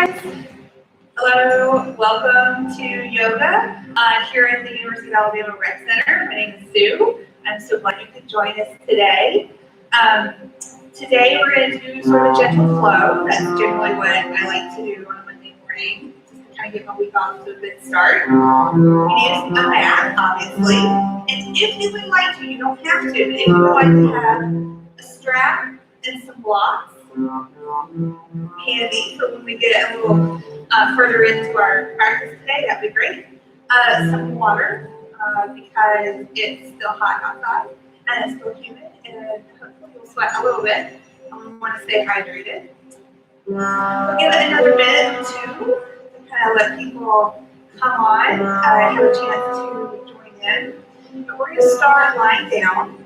guys. Hello, welcome to yoga here at the University of Alabama Rec Center. My name is Sue. I'm so glad you could join us today. Today we're going to do sort of a gentle flow. That's generally what I like to do on a Monday morning, just to kind of get my week off to a good start. You use a mat, obviously, and if you would like to, you don't have to, but if you would like to have a strap and some blocks handy for when we get a little further into our practice today, that'd be great. Some water because it's still hot outside and it's still humid and hopefully you'll sweat a little bit. We want to stay hydrated. We'll give it another minute or two to kind of let people come on and have a chance to join in. But we're going to start lying down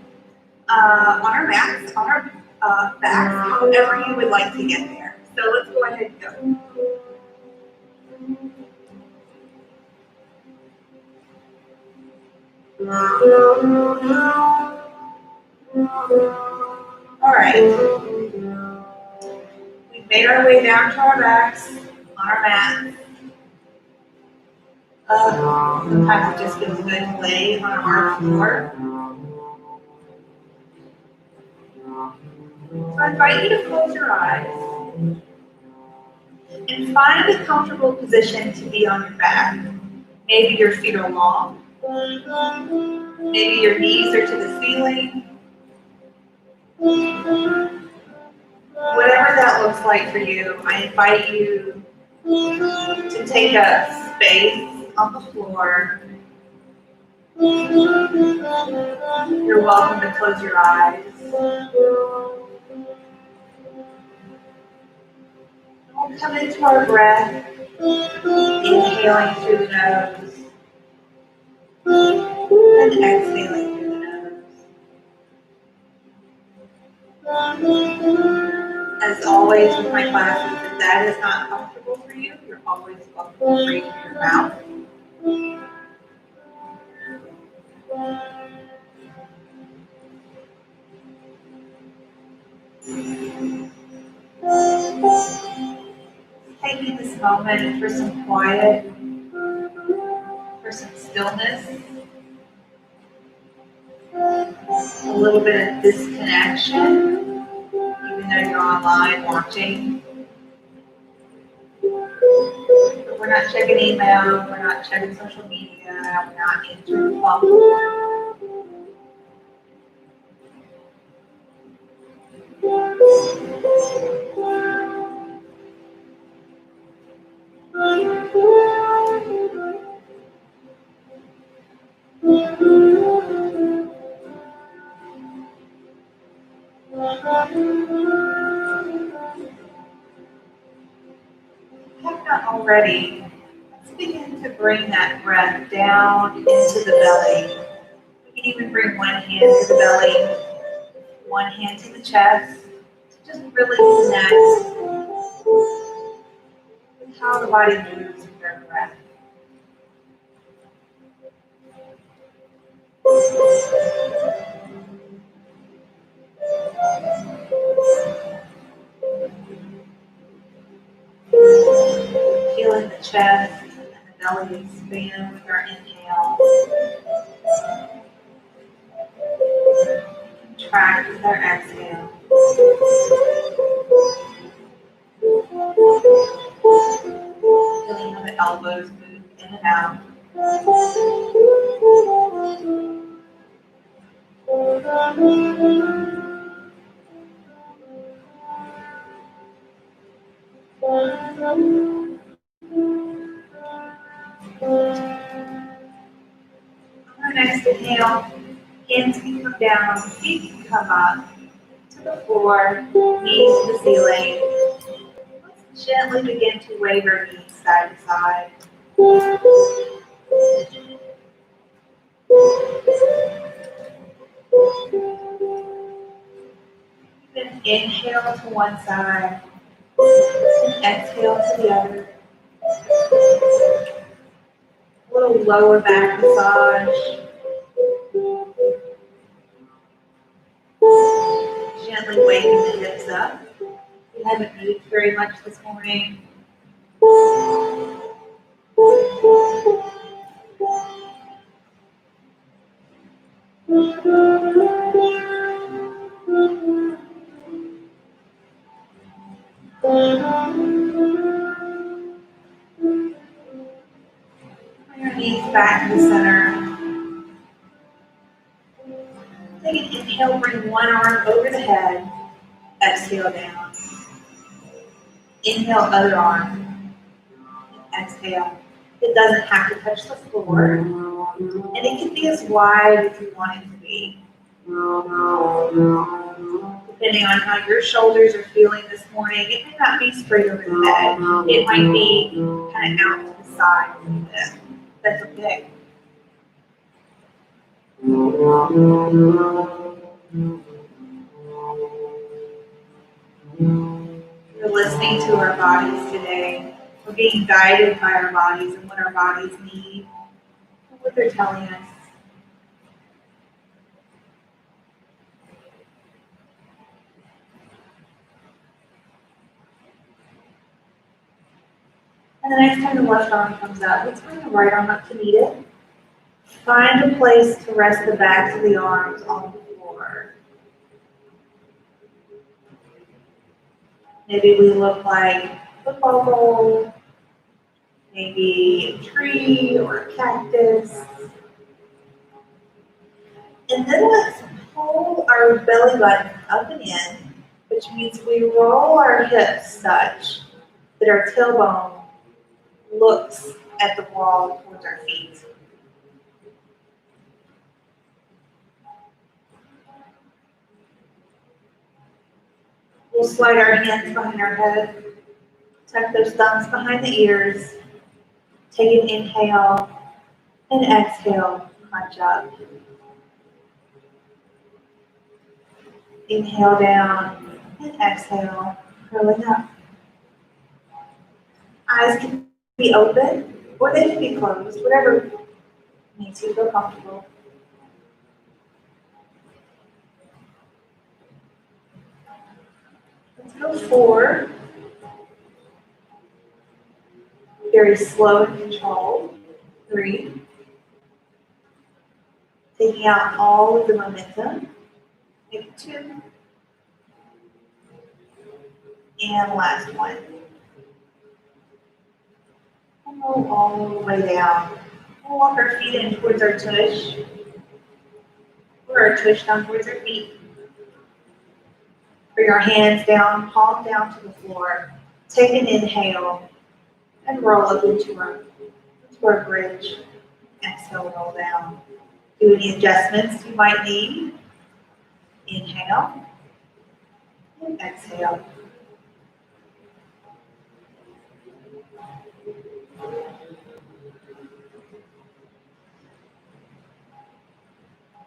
on our mats, on our backs, however you would like to get there. So let's go ahead and go. All right. We've made our way down to our backs on our mats. Sometimes it just feels good to lay on our floor. So I invite you to close your eyes and find a comfortable position to be on your back. Maybe your feet are long. Maybe your knees are to the ceiling. Whatever that looks like for you, I invite you to take up space on the floor. You're welcome to close your eyes. We'll come into our breath, inhaling through the nose, and exhaling through the nose. As always with my classes, if that is not comfortable for you, you're always welcome to breathe through your mouth. Taking this moment for some quiet, for some stillness, a little bit of disconnection, even though you're online watching. But we're not checking email, we're not checking social media, we're not entering the phone. If you have not already, let's begin to bring that breath down into the belly. We can even bring one hand to the belly, one hand to the chest, to just really connect with how the body moves with your breath. Feeling the chest and the belly expand with our inhale. Contract with our exhale. Feeling how the elbows move in and out. On our next inhale, hands can come down, feet can come up to the floor, knees to the ceiling. Let's gently begin to wave our knees side to side. Then inhale to one side, and exhale to the other. A little lower back massage. Gently waking the hips up. We haven't moved very much this morning. Your knees back to the center. Take an inhale, bring one arm over the head. Exhale down. Inhale, other arm. Exhale. It doesn't have to touch the floor. And it can be as wide as you want it to be. Depending on how your shoulders are feeling this morning, it may not be straight over the head. It might be kind of out to the side a little bit. That's okay. We're listening to our bodies today. We're being guided by our bodies and what our bodies need, and what they're telling us. And the next time the left arm comes up, let's bring the right arm up to meet it. Find a place to rest the backs of the arms on the floor. Maybe we look like a football goal, maybe a tree or a cactus. And then let's pull our belly button up and in, which means we roll our hips such that our tailbone looks at the wall towards our feet. We'll slide our hands behind our head, tuck those thumbs behind the ears, take an inhale, and exhale, crunch up. Inhale down, and exhale, curling up. Eyes can be open, or they can be closed, whatever makes you feel comfortable. Let's go 4. Very slow and controlled. 3. Taking out all of the momentum. Maybe 2. And last one. And roll all the way down. We'll walk our feet in towards our tush. Or our tush down towards our feet. Bring our hands down, palm down to the floor. Take an inhale and roll up into our bridge. Exhale, roll down. Do any adjustments you might need. Inhale and exhale.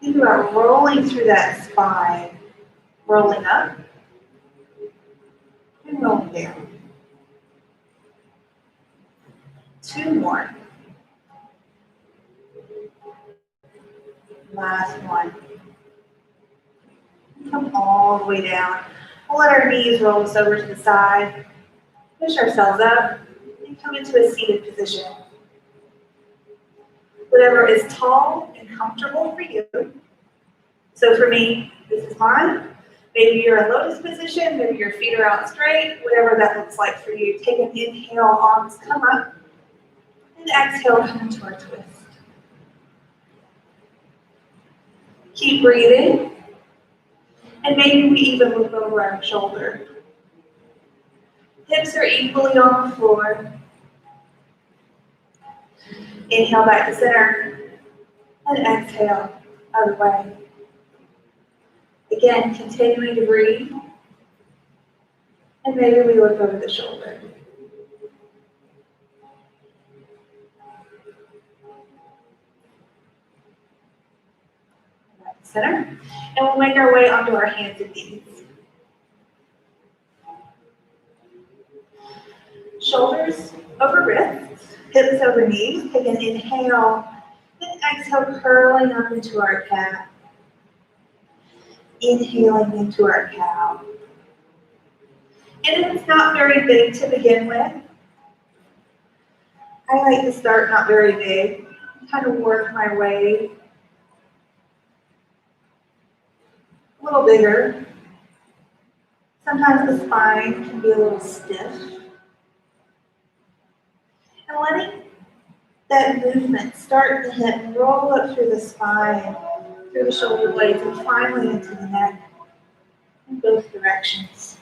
Think about rolling through that spine, rolling up and rolling down. 2 more. Last one. Come all the way down. We'll let our knees roll us over to the side. Push ourselves up and come into a seated position. Whatever is tall and comfortable for you. So for me, this is mine. Maybe you're in lotus position, maybe your feet are out straight, whatever that looks like for you. Take an inhale, arms come up, and exhale, come into our twist. Keep breathing. And maybe we even look over our shoulder. Hips are equally on the floor. Inhale back to center. And exhale, other way. Again, continuing to breathe. And maybe we look over the shoulder. Back to center. And we'll make our way onto our hands and knees. Shoulders over wrists, hips over knees. Take an inhale, then exhale, curling up into our cat. Inhaling into our cow. And if it's not very big to begin with, I like to start not very big, kind of work my way a little bigger. Sometimes the spine can be a little stiff. And letting that movement start in the hip and roll up through the spine, through the shoulder blades, and finally into the neck in both directions.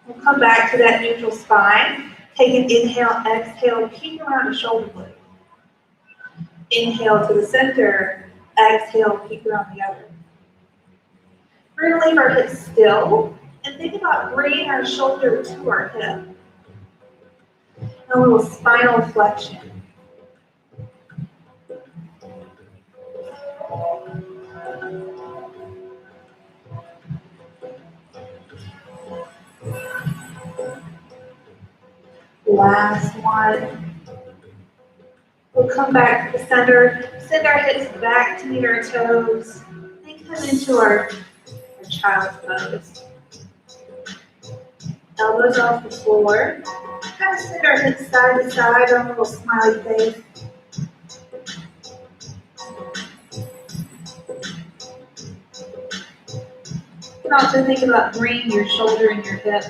We'll come back to that neutral spine. Take an inhale, exhale, peek around the shoulder blade. Inhale to the center, exhale, peek around the other. We're going to leave our hips still and think about bringing our shoulder to our hip. A little spinal flexion. Last one. We'll come back to the center, send our hips back to meet our toes, and come into our child's pose. Elbows off the floor. Kind of send our hips side to side on a little smiley face. You can also think about bringing your shoulder and your hip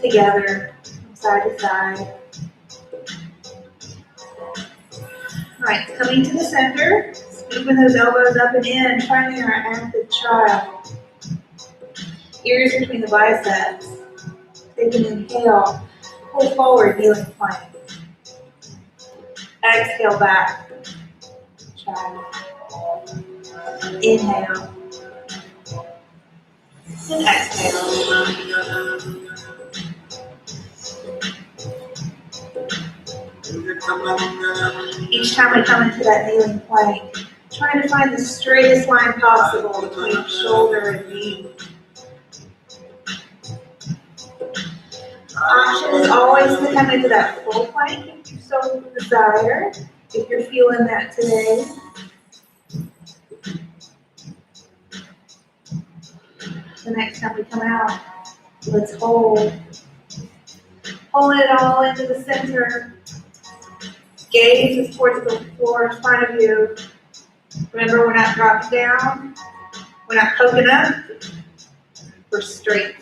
together from side to side. All right, coming to the center, scooping those elbows up and in, finding our active child. Ears between the biceps. Take an inhale, pull forward, kneeling plank. Exhale back, child. Inhale. And exhale. Each time we come into that kneeling plank, trying to find the straightest line possible between shoulder and knee. Option is always to come into that full plank if you so desire, if you're feeling that today. The next time we come out, let's hold. Hold it all into the center. Gaze is towards the floor in front of you. Remember, we're not dropping down. We're not poking up. We're straight.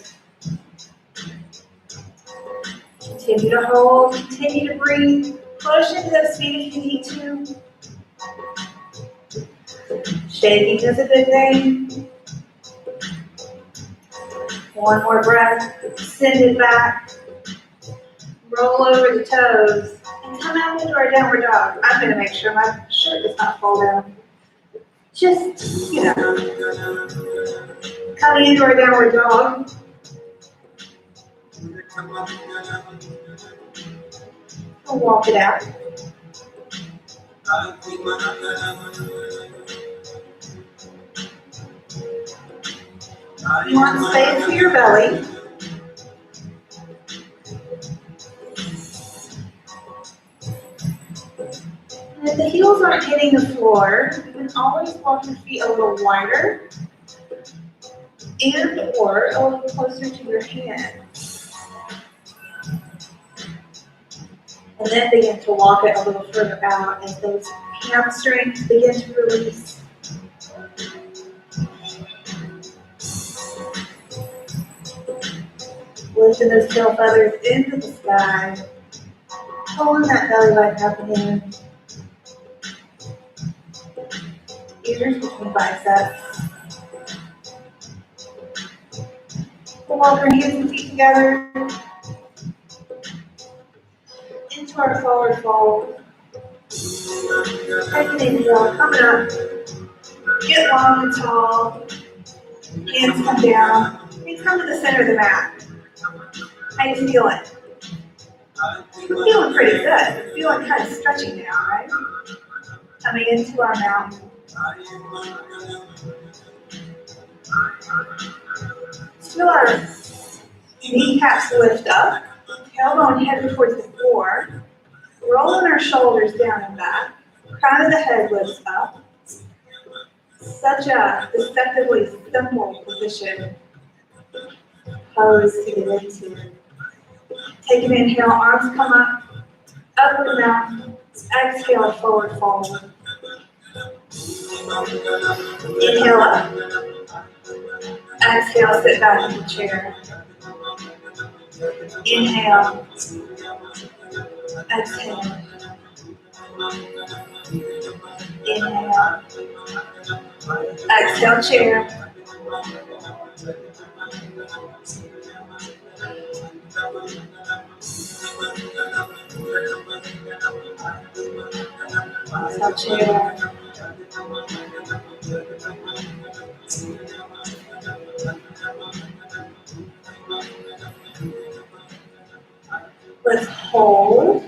Continue to hold. Continue to breathe. Push into those feet if you need to. Shaking is a good thing. One more breath. Send it back. Roll over the toes. And come out into our downward dog. I'm going to make sure my shirt does not fall down. Just, coming into our downward dog. We'll walk it out. You want space for your belly. And if the heels aren't hitting the floor, you can always walk your feet a little wider and or a little closer to your hands. And then begin to walk it a little further out as those hamstrings begin to release. Lifting those tail feathers into the sky. Pulling that belly button up and in. Ears between biceps. We'll walk our hands and feet together into our forward fold. Take an inhale, coming up. Get long and tall. Hands come down. And come to the center of the mat. How you feeling? We're feeling pretty good. We're feeling kind of stretchy now, right? Coming into our mountain. Feel our kneecaps lift up. Tailbone headed towards the floor. Rolling our shoulders down and back. Crown of the head lifts up. Such a deceptively simple position. pose to get into. Take an inhale, arms come up and down. Exhale, forward fold. Inhale up. Exhale, sit back in the chair. Inhale. Exhale. Inhale. Exhale, chair. Exhale, chair. Let's hold.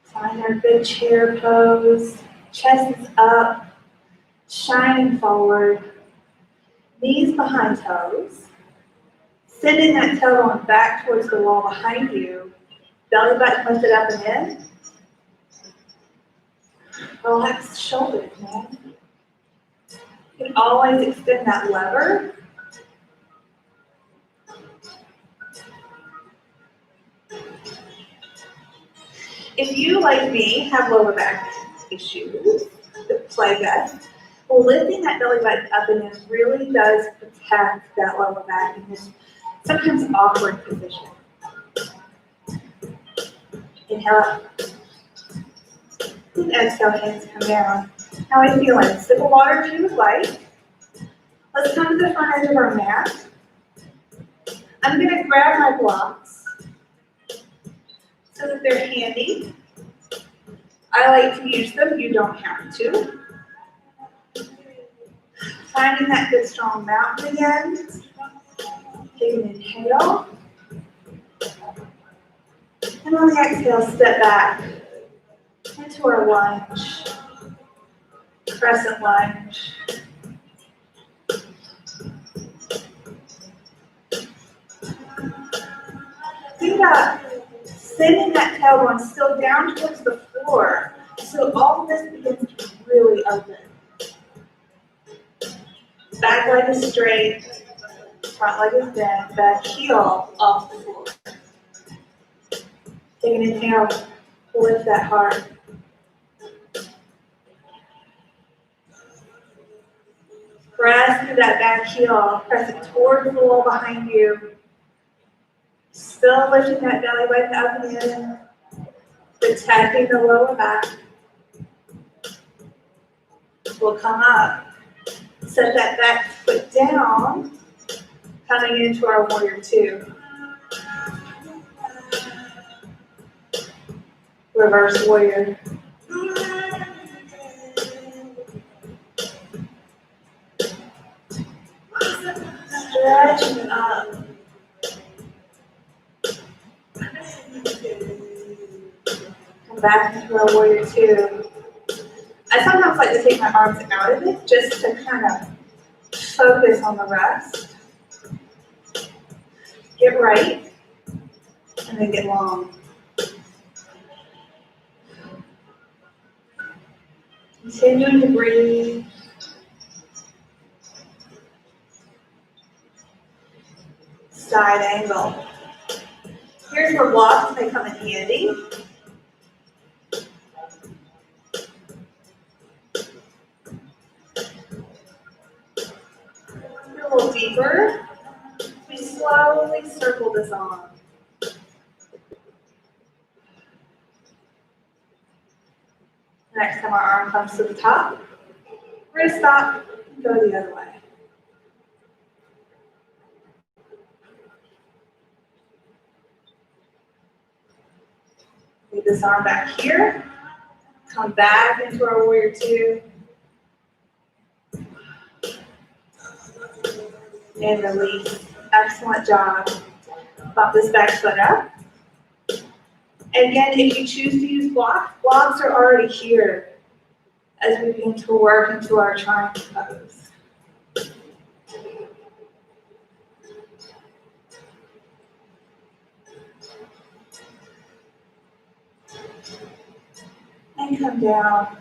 Find our good chair pose. Chest is up, shining forward. Knees behind toes. Sending that tailbone back towards the wall behind you. Belly button lifted up and in. Relax the shoulders, man. You can always extend that lever. If you, like me, have lower back issues that plague us, well, lifting that belly button up and in really does protect that lower back in this sometimes awkward position. Inhale up. And exhale, hands come down. How are you feeling? Sip of water if you would like. Let's come to the front edge of our mat. I'm going to grab my blocks so that they're handy. I like to use them, you don't have to. Finding that good strong mountain again. Take an inhale. And on the exhale, step back into our lunge. Crescent lunge. Think about sending that tailbone still down towards the floor. So all of this begins to really open. Back leg is straight, front leg is bent, back heel off the floor. Take an inhale, lift that heart. Press through that back heel, press it towards the wall behind you. Still lifting that belly button up and in, protecting the lower back. We'll come up, set that back foot down, coming into our warrior two. Reverse warrior. Stretching up. Come back into our warrior two. I sometimes like to take my arms out of it just to kind of focus on the rest. Get right, and then get long. Continuing to breathe. Side angle. Here's where blocks may come in handy. A little deeper. We slowly circle this on. Next time our arm comes to the top, we're going to stop and go the other way. Leave this arm back here. Come back into our warrior two. And release. Excellent job. Bump this back foot up. Again, if you choose to use blocks, blocks are already here as we begin to work into our triangle pose. And come down.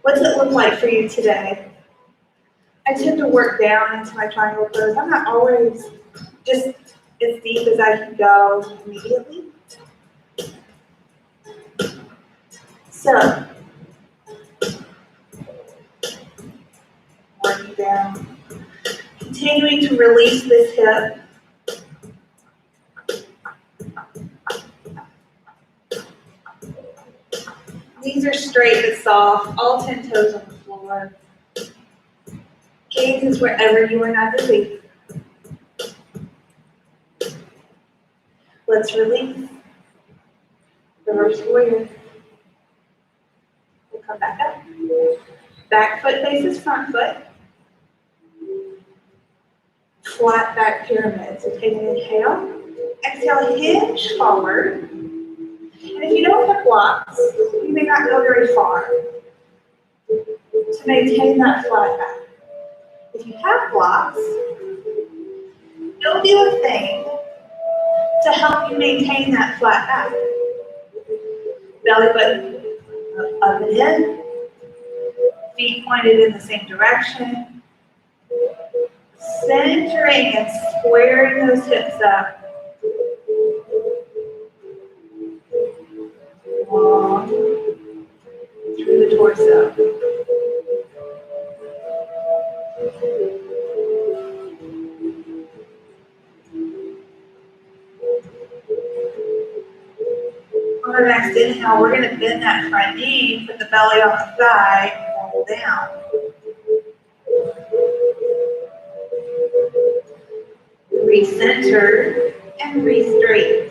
What's it look like for you today? I tend to work down into my triangle pose. I'm not always just as deep as I can go immediately. So, working down. Continuing to release this hip. Knees are straight but soft, all 10 toes on the floor. Gaze is wherever you are not busy. Let's release. Reverse warrior. We'll come back up. Back foot faces front foot. Flat back pyramid. So take an inhale. Exhale, hinge forward. And if you don't have blocks, you may not go very far to maintain that flat back. If you have blocks, they'll do a thing to help you maintain that flat back. Belly button up and in, feet pointed in the same direction, centering and squaring those hips up. Long through the torso. On our next inhale, we're going to bend that front knee, put the belly on the thigh, and roll down. Recenter and re-straighten.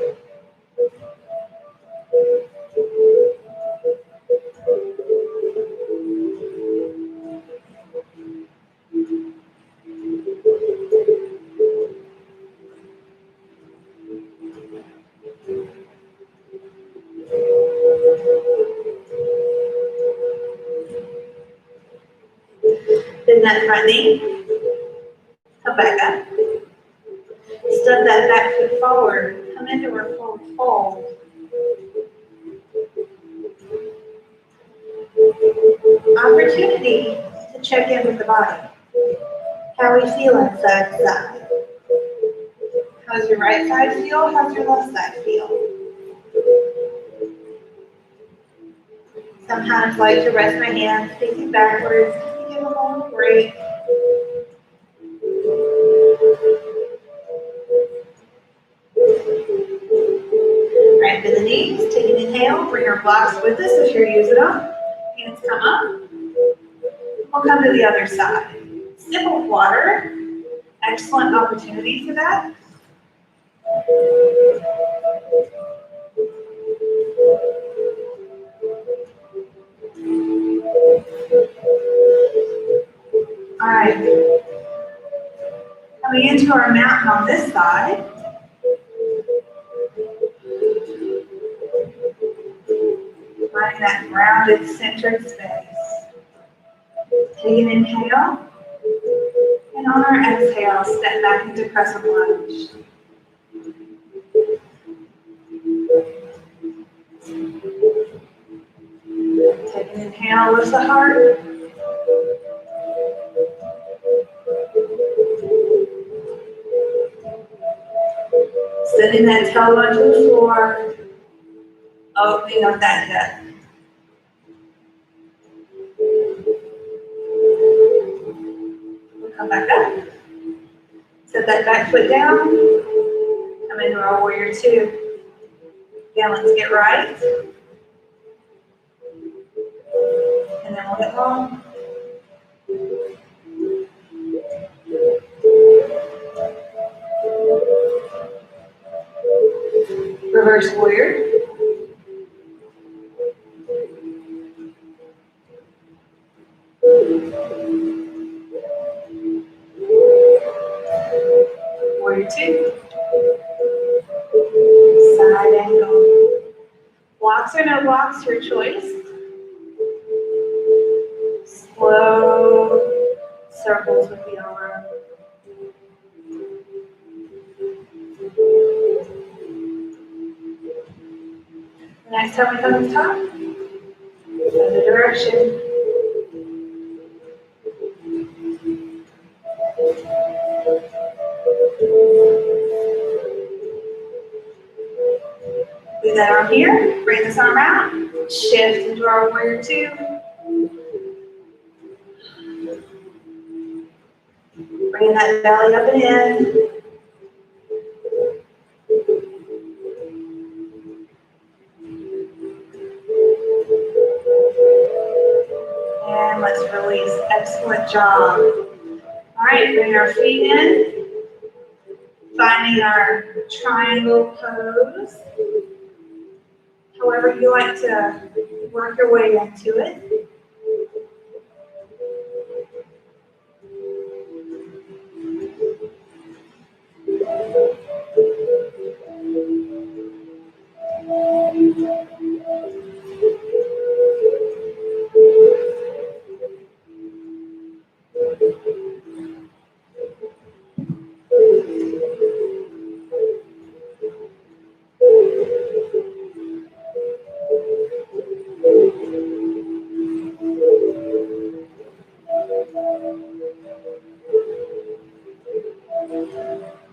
Bend that front knee. Come back up. Step that back foot forward. Come into our forward fold. Opportunity to check in with the body. How are we feeling side to side? How's your right side feel? How's your left side feel? Sometimes I like to rest my hands facing backwards to give them a little break. Right, bend the knees, take an inhale, bring your blocks with us if you're using them. Hands come up. We'll come to the other side. Sip of water, excellent opportunity for that. All right. Coming into our mountain on this side. Finding that grounded, centered space. Take an inhale. And on our exhale, step back into crescent lunge. Take an inhale, lift the heart. Sending that tailbone to the floor. Opening up that hip. We'll come back up. Set that back foot down. Come into our warrior two. Again, let's get right. And then we'll get long. Reverse warrior. Warrior two. Side angle. Blocks or no blocks, your choice. Slow circles with the arm. Next time we come to the top, other direction. Shift into our warrior two. Bring that belly up and in. And let's release. Excellent job. All right, bring our feet in. Finding our triangle pose. However you like to work your way into it.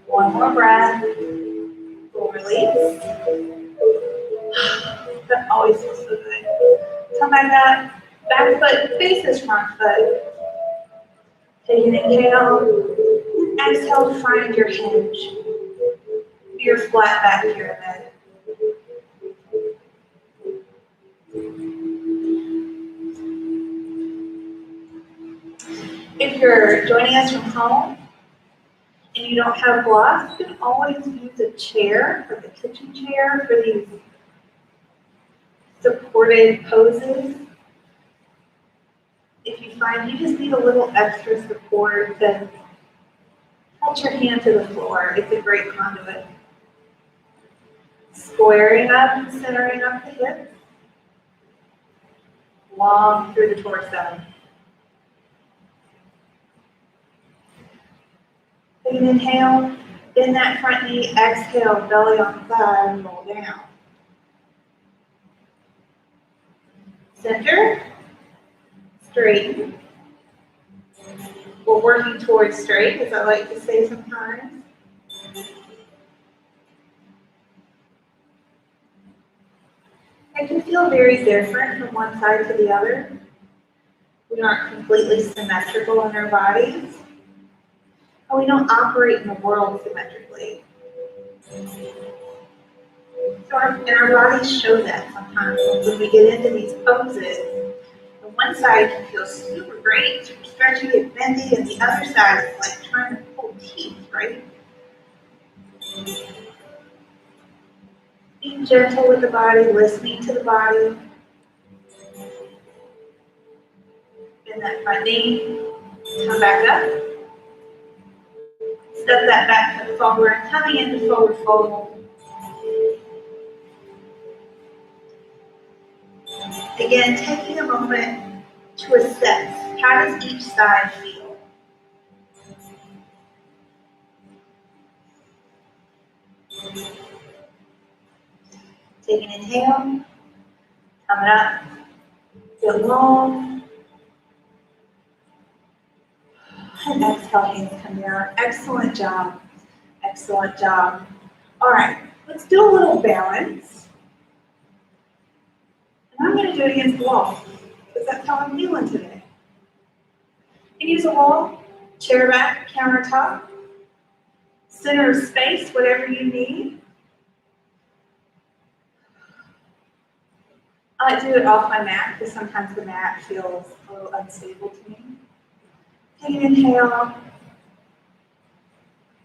One more breath. We'll release. That always feels so good. Come back up. Back foot faces front foot. Take an inhale. Exhale to find your hinge. Your flat back pyramid. If you're joining us from home and you don't have blocks, you can always use a chair, like a kitchen chair, for these supported poses. If you find you just need a little extra support, then touch your hand to the floor. It's a great conduit. Squaring up and centering up the hips. Long through the torso. Take an inhale, bend that front knee, exhale, belly on thigh, and roll down. Center, straighten. We're working towards straight, as I like to say sometimes. It can feel very different from one side to the other. We aren't completely symmetrical in our bodies. And we don't operate in the world symmetrically. So our bodies show that sometimes when we get into these poses. The one side can feel super great, super stretchy and bendy, and the other side is like trying to pull teeth, right? Being gentle with the body, listening to the body. Bend that front knee, come back up. Step that back foot forward, coming into forward fold. Again, taking a moment to assess, how does each side feel? Take an inhale, coming up, feel long, and exhale, hands come down. Excellent job, excellent job. All right, let's do a little balance. And I'm going to do it against the wall, because that's how I'm feeling today. You can use a wall, chair back, countertop, center of space, whatever you need. I like to do it off my mat, because sometimes the mat feels a little unstable to me. Take an inhale,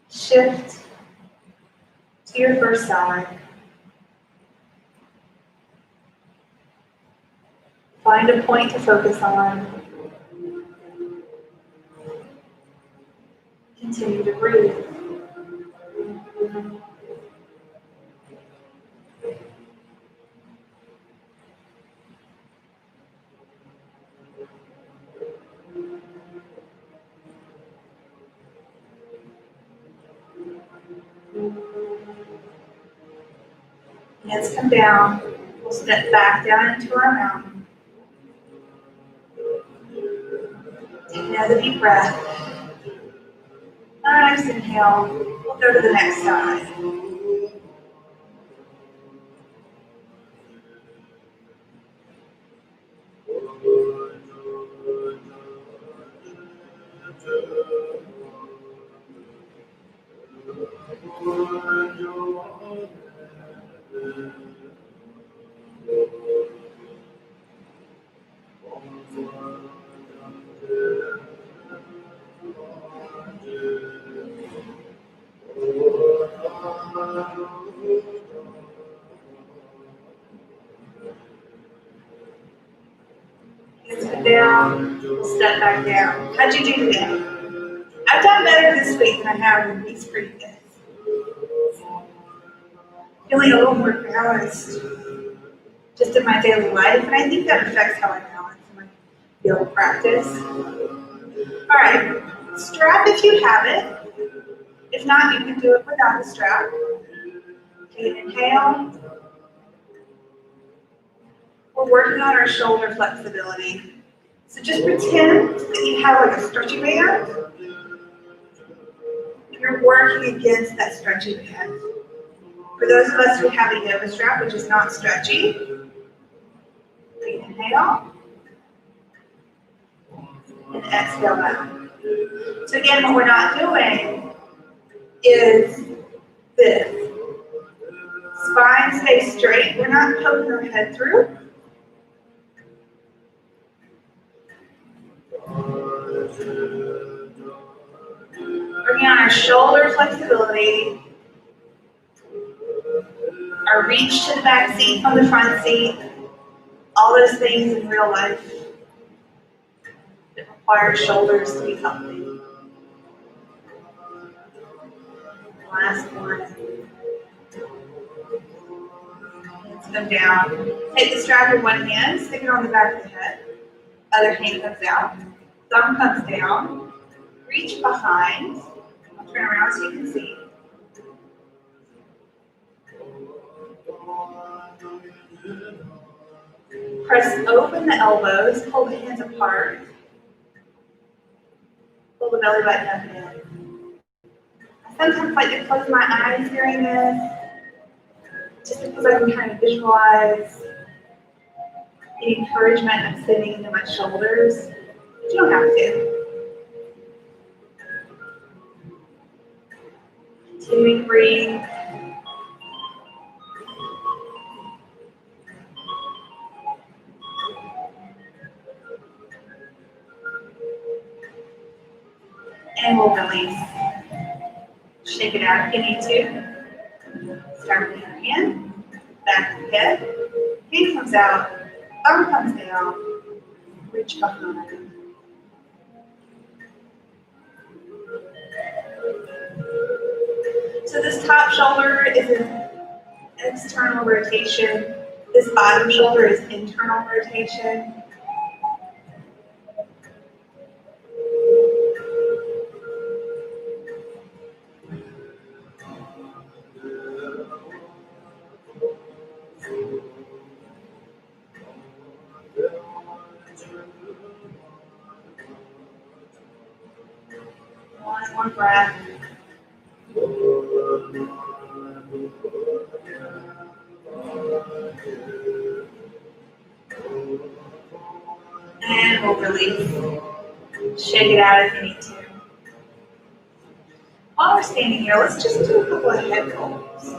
shift to your first side. Find a point to focus on. Continue to breathe. Hands come down. We'll step back down into our mountain. Take another deep breath. Nice inhale. We'll go to the next side. Sit down, step back down. How'd you do today? I've done better this week than I have in these previous. Feeling a little more balanced just in my daily life, and I think that affects how I balance my field practice. All right, strap if you have it. If not, you can do it without a strap. Take an inhale. We're working on our shoulder flexibility. So just pretend that you have like a stretchy band. You're working against that stretchy band. For those of us who have a yoga strap, which is not stretchy, take an inhale and exhale out. So again, what we're not doing is this. Spine stays straight. We're not poking our head through. Working on our shoulder flexibility. Our reach to the back seat from the front seat. All those things in real life that require shoulders to be healthy. Last one. Hands come down. Take the strap in one hand, stick it on the back of the head. Other hand comes out. Thumb comes down. Reach behind. I'll turn around so you can see. Press open the elbows, pull the hands apart. Pull the belly button up and in. I sometimes like to close my eyes during this, just because I can kind of visualize the encouragement of sitting into my shoulders. But you don't have to. Continuing to breathe. And we'll release. Shake it out if you need to. Start with your hand, back of the head. Hand comes out, arm comes down, reach behind. So this top shoulder is an external rotation. This bottom shoulder is internal rotation. One more breath. And we'll release. Shake it out if you need to. While we're standing here, let's just do a couple of head rolls.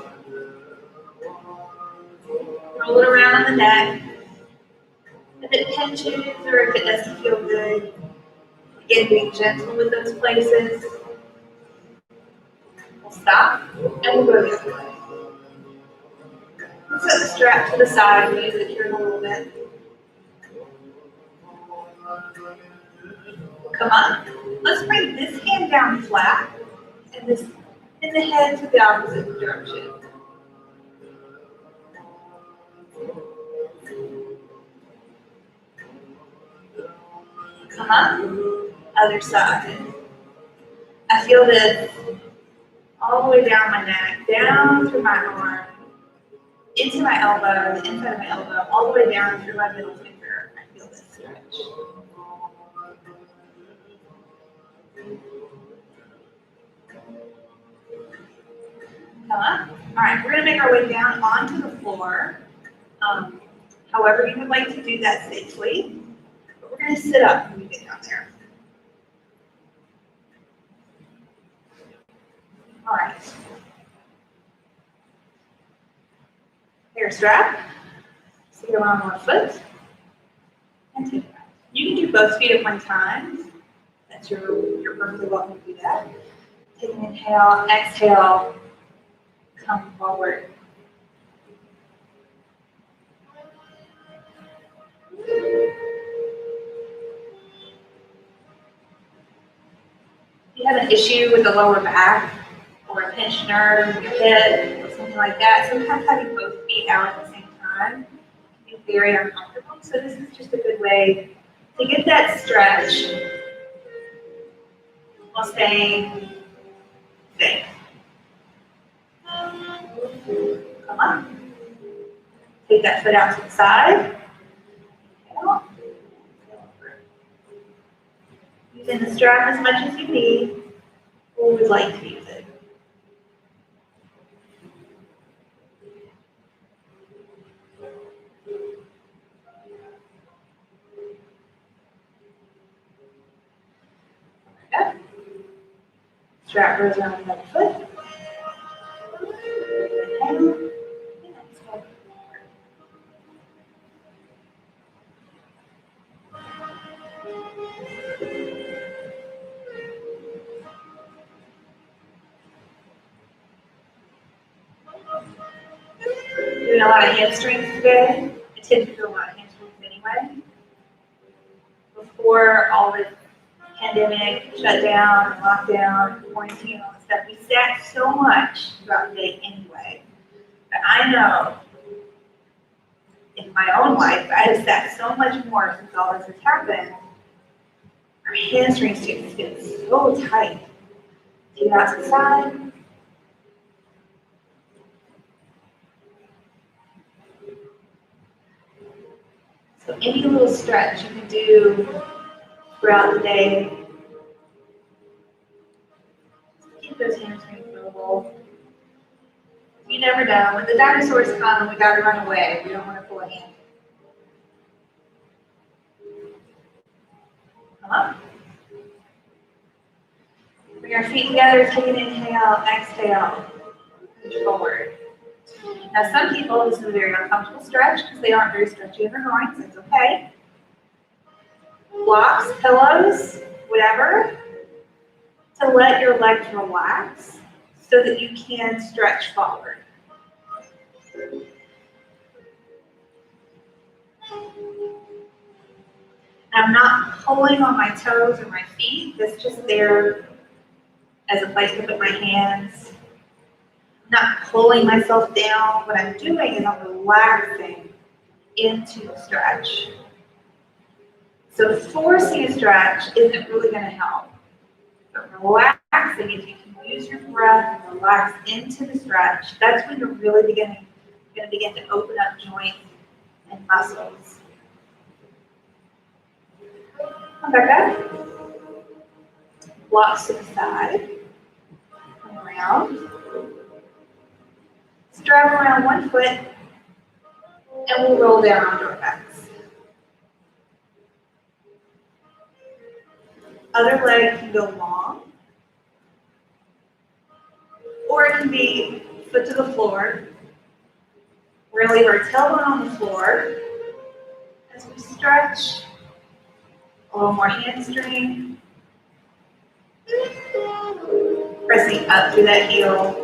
Roll it around on the neck. If it pinches or if it doesn't feel good, again, being gentle with those places. We'll stop and we'll go the other way. We'll set the strap to the side and use it here in a little bit. Come on. Let's bring this hand down flat and this in the head to the opposite direction. Come on. Other side. I feel this all the way down my neck, down through my arm, into my elbow, the inside of my elbow, all the way down through my middle finger. I feel this stretch. Come on. All right, we're going to make our way down onto the floor. However you would like to do that safely. But we're going to sit up when we get down there. All right. Hair strap. Sit around one foot. And take it back. You both feet at one time. That's you're perfectly welcome to do that. Take an inhale, exhale, come forward. If you have an issue with the lower back or a pinched nerve in your hip or something like that, sometimes having both feet out at the same time can be very uncomfortable. So this is just a good way to get that stretch while staying safe. Come on. Take that foot out to the side. Using the strap as much as you need, or would like to use it. Okay. Strap goes around the other foot. Inhale. And exhale. Doing a lot of hamstrings today. I tend to do a lot of hamstrings anyway. Before all this pandemic, shutdown, lockdown, quarantine, all this stuff, we sat so much throughout the day anyway. But I know in my own life, I have sat so much more since all this has happened. Our hamstrings just get so tight. Take it out to the side. So any little stretch you can do throughout the day. Keep those hamstrings mobile. You never know. When the dinosaurs come and we gotta run away, we don't want to pull a hand. Come on. Bring our feet together, take an inhale, exhale, push forward. Now some people, this is a very uncomfortable stretch because they aren't very stretchy in their groins. It's okay. Blocks, pillows, whatever, to let your legs relax so that you can stretch forward. I'm not pulling on my toes or my feet. That's just there as a place to put my hands. I'm not pulling myself down. What I'm doing is I'm relaxing into the stretch. So forcing a stretch isn't really going to help. But relaxing, if you can use your breath and relax into the stretch, that's when you're really going to begin to open up joints and muscles. Come back up. Blocks to the side. Come around. Strap around one foot, and we'll roll down onto our backs. Other leg can go long, or it can be foot to the floor. We're going to leave our tailbone on the floor as we stretch. A little more hamstring. Pressing up through that heel.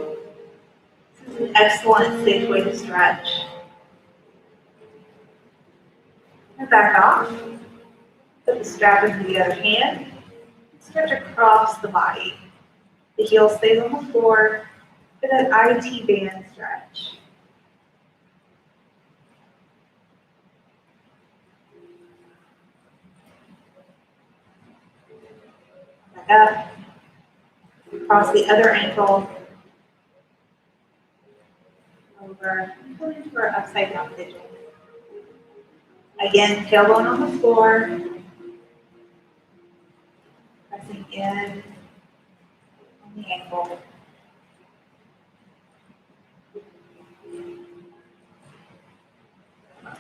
This is an excellent, safe way to stretch. And back off. Put the strap into the other hand. Stretch across the body. The heel stays on the floor for that IT band stretch. Back up. Cross the other ankle. Over. Come into our upside down pigeon. Again, tailbone on the floor. Pressing in on the ankle. Other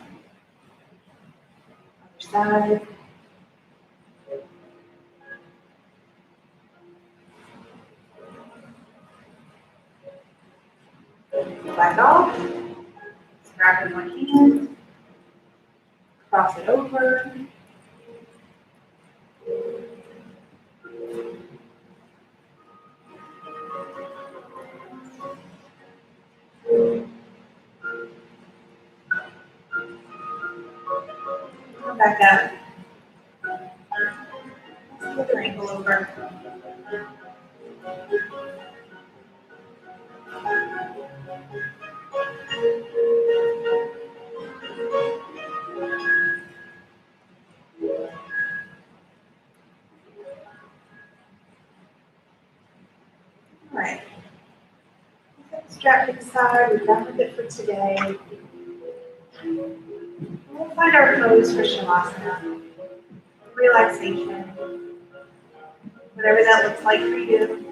side. Back off. Grab in one hand. Cross it over. back up. Put your ankle over. All right. Strap to the side. We're done with it for today. We'll find our pose for Shavasana. Relaxation. Whatever that looks like for you.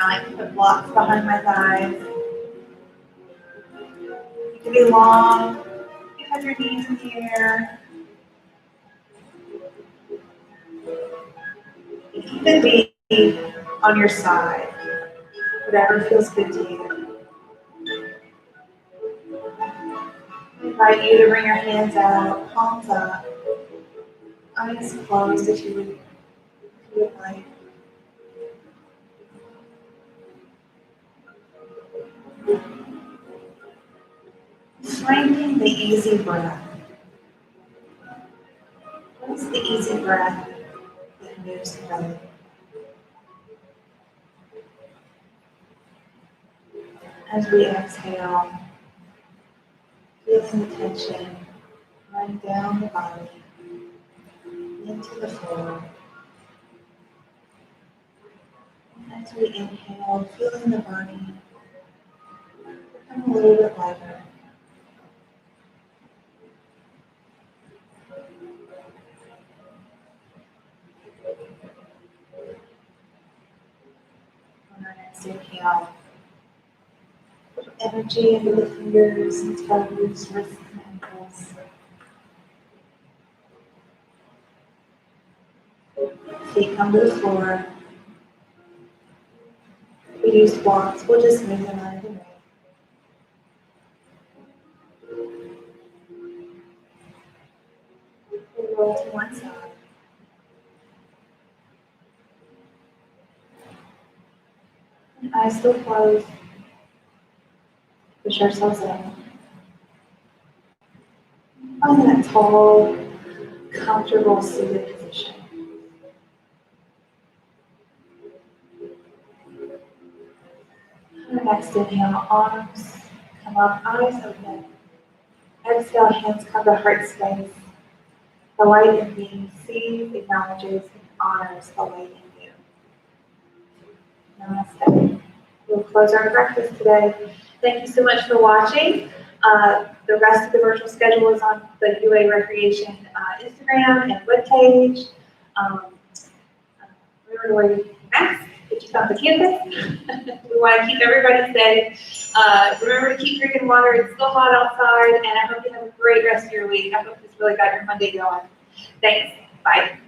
I like to put blocks behind my thighs. You can be long. You have your knees in the air. You can even be on your side. Whatever feels good to you. I invite you to bring your hands out, palms up, eyes closed if you would like. Finding the easy breath. What is the easy breath that moves the belly? As we exhale, feeling the tension running down the body into the floor. And as we inhale, feeling the body become a little bit lighter. On our next inhale, put energy into the fingers and toes, wrists and ankles. Feet come to the floor. If we use blocks, we'll just move them out of the way. We'll roll to one side. And eyes still closed. Push ourselves up. Find that tall, comfortable seated position. On our next inhale, arms come up, eyes open. Exhale, hands cover heart space. The light in me sees, acknowledges, and honors the light in you. Namaste. We'll close our breakfast today. Thank you so much for watching. The rest of the virtual schedule is on the UA Recreation Instagram and webpage. Remember to wear your mask if you come to campus. We want to keep everybody safe. Remember to keep drinking water. It's still hot outside, and I hope you have a great rest of your week. I hope this really got your Monday going. Thanks. Bye.